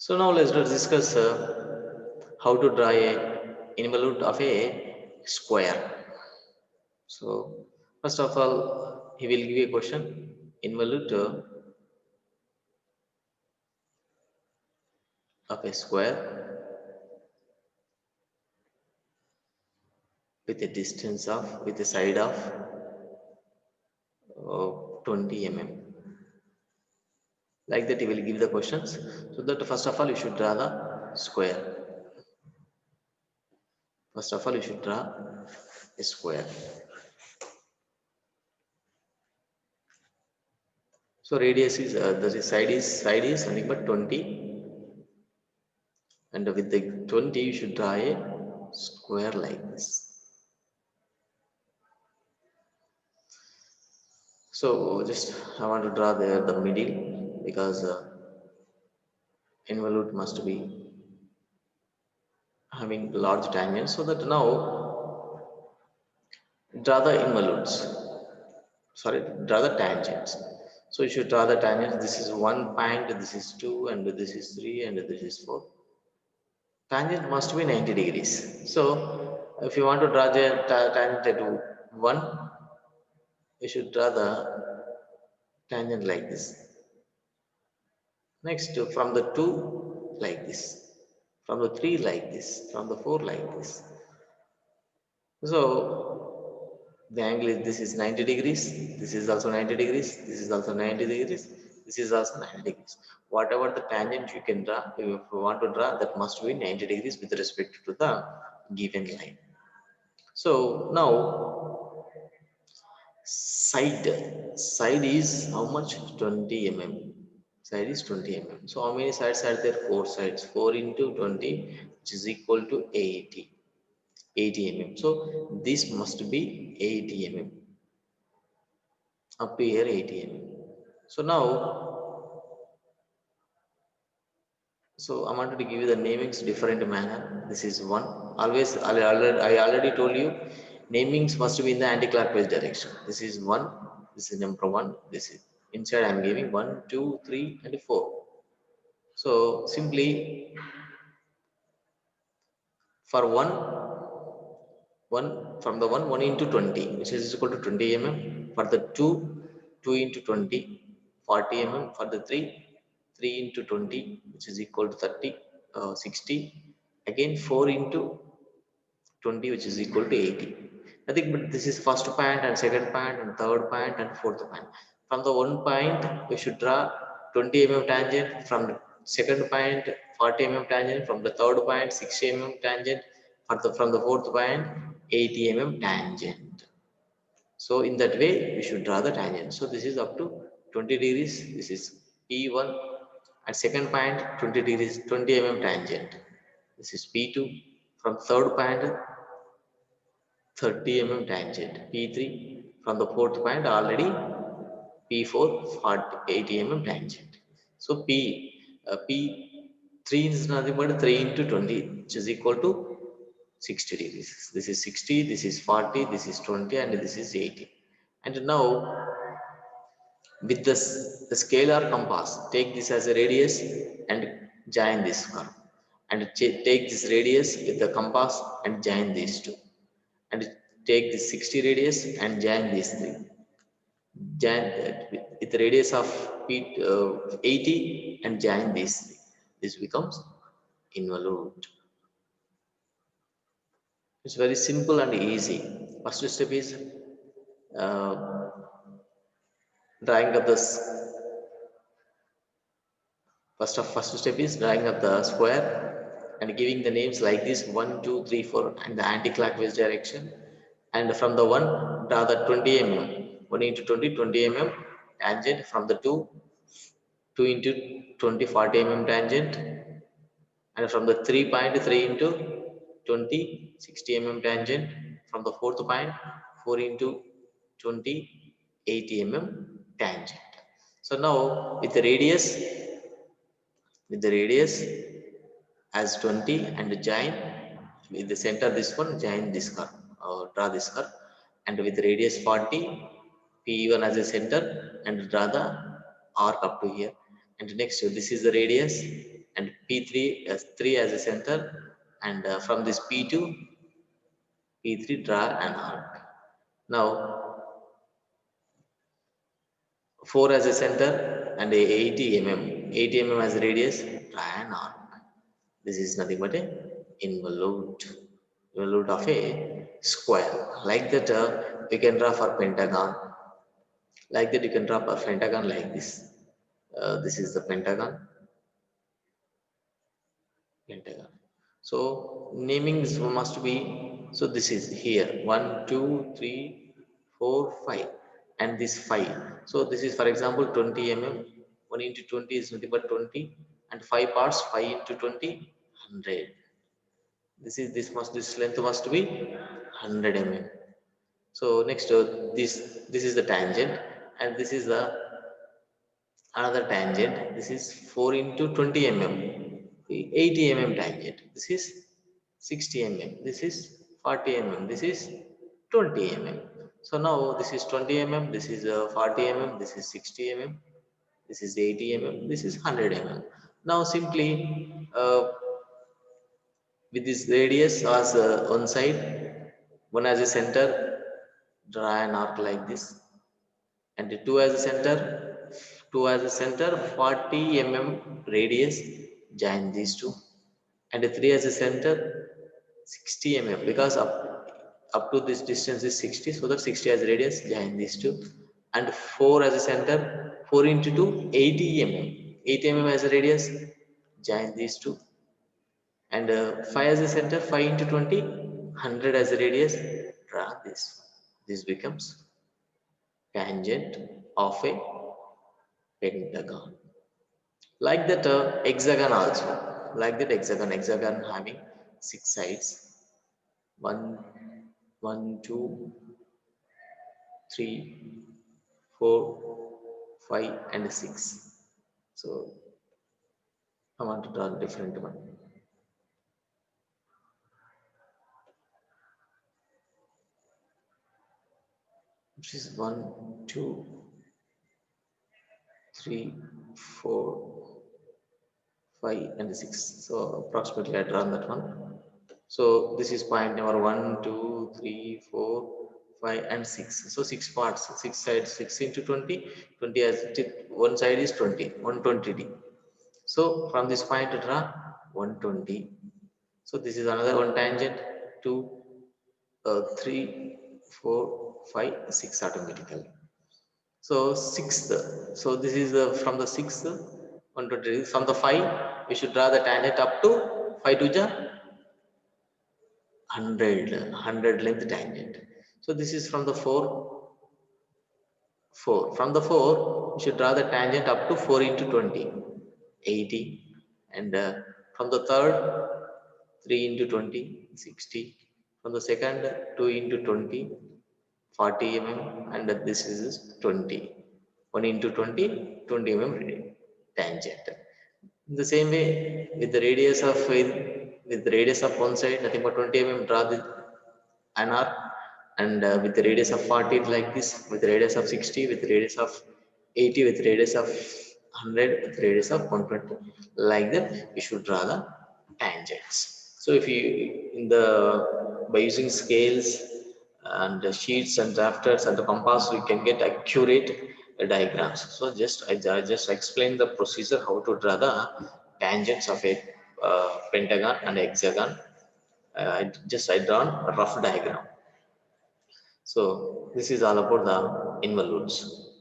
So now let's discuss how to draw a involute of a square. So first of all, he will give you a question. Involute of a square with a distance of, with a side of 20 mm. Like that, he will give the questions. So that first of all, you should draw the square. First of all, you should draw a square. So radius is the side is nothing but 20, and with the 20 you should draw a square like this. So just I want to draw the middle because involute must be having large tangent. So that now draw the involutes. Sorry, draw the tangents. So you should draw the tangents. This is 1 point, this is 2, and this is 3, and this is 4. Tangent must be 90 degrees. So if you want to draw the tangent at 1, you should draw the tangent like this. Next, from the 2 like this, from the 3 like this, from the 4 like this. So the angle is, this is 90 degrees, this is also 90 degrees, this is also 90 degrees, this is also 90 degrees. Whatever the tangent you can draw, if you want to draw, that must be 90 degrees with respect to the given line. So now side is how much? 20 mm. Side is 20 mm. So how many sides are there? 4 sides. 4 into 20, which is equal to 80 mm. So this must be 80 mm. Up to here 80 mm. So now, so I wanted to give you the namings different manner. This is one. Always, I already told you, namings must be in the anti-clockwise direction. This is one. This is number one. This is inside. I am giving 1, 2, 3, and 4. So simply for one from the one into 20, which is equal to 20 mm. For the two into 20, 40 mm. For the three into 20, which is equal to 30, 60. Again 4 into 20, which is equal to 80. Nothing but this is first point and second point and third point and fourth point. From the one point, we should draw 20 mm tangent. From the second point, 40 mm tangent. From the third point, 60 mm tangent. From the fourth point, 80 mm tangent. So in that way, we should draw the tangent. So this is up to 20 degrees. This is P1. At second point, 20 degrees, 20 mm tangent. This is P2. From third point, 30 mm tangent. P3. From the fourth point, already P4, 80 mm tangent. So P3 is nothing but 3 into 20, which is equal to 60 degrees. This is 60, this is 40, this is 20, and this is 80. And now with this, the scalar compass, take this as a radius and join this curve. And take this radius with the compass and join these two. And take this 60 radius and join these three. Join with the radius of 80 and join these three. This becomes involute. It's very simple and easy. First step is uh, drawing up the first step is drawing up the square and giving the names like this: 1, 2, 3, 4, and the anti-clockwise direction. And from the 1, draw the 20 mm, 1 into 20, 20 mm tangent. From the 2, 2 into 20, 40 mm tangent. And from the 3 point, 3 into 20, 60 mm tangent. From the fourth point, 4 into 20, 80 mm tangent. So now with the radius as 20 and join with the center this one, join this curve, draw this curve. And with radius 40, P1 as a center, and draw the arc up to here. And next, this is the radius, and P3 as 3 as a center, and from this P2, P3 draw an arc. Now 4 as a center and a 80 mm as a radius, draw an arc. This is nothing but a involute, involute of a square. Like that, we can draw for pentagon. Like that, you can draw for pentagon like this. This is the pentagon. Pentagon. So namings must be, so this is here 1, 2, 3, 4, 5, and this 5. So this is for example 20 mm. 1 into 20 is nothing but 20, and 5 parts, 5 into 20, 100. This length must be 100 mm. So next, this is the tangent, and this is the another tangent. This is 4 into 20 mm, the 80 mm tangent. This is 60 mm, this is 40 mm, this is 20 mm. So now this is 20 mm, this is 40 mm, this is 60 mm, this is 80 mm, this is 100 mm. Now simply, with this radius as one side, one as a center, draw an arc like this, and the 2 as a center, 40 mm radius, join these two, and the 3 as a center, 60 mm, because up to this distance is 60, so that 60 as a radius, join these two, and 4 as a center, 4 into 2, 80 mm, 80 mm as a radius, join these two, and 5 as a center, 5 into 20, 100 as a radius, draw this becomes tangent of a pentagon. Like that, hexagon also. Like that, hexagon having 6 sides. One, one, 2, 3, 4, 5, and 6. So I want to draw a different one. Which is 1, 2, 3, 4, 5, and 6. So approximately I drawn that one. So this is point number 1, 2, 3, 4, 5, and 6. So 6 parts, 6 sides, 6 into 20. 20 as one side is 20, 120D. So from this point to draw 120. So this is another one tangent, 2, 3, 4, 5, 6 automatically. So sixth, so this is from the sixth, 120. From the 5, we should draw the tangent up to 5 to the 100 length tangent. So this is from the 4, 4. From the 4, we should draw the tangent up to 4 into 20, 80. And from the third, 3 into 20, 60. From the second, 2 into 20, 40 mm, and this is 20. 1 into 20, 20 mm tangent. In the same way, with the radius of one side, nothing but 20 mm, draw the an arc, and with the radius of 40 like this, with the radius of 60, with the radius of 80, with the radius of 100, with the radius of 120, like that we should draw the tangents. So if you by using scales and the sheets and drafters and the compass, we can get accurate diagrams. So I just explained the procedure how to draw the tangents of a pentagon and hexagon. I drawn a rough diagram. So this is all about the involutes.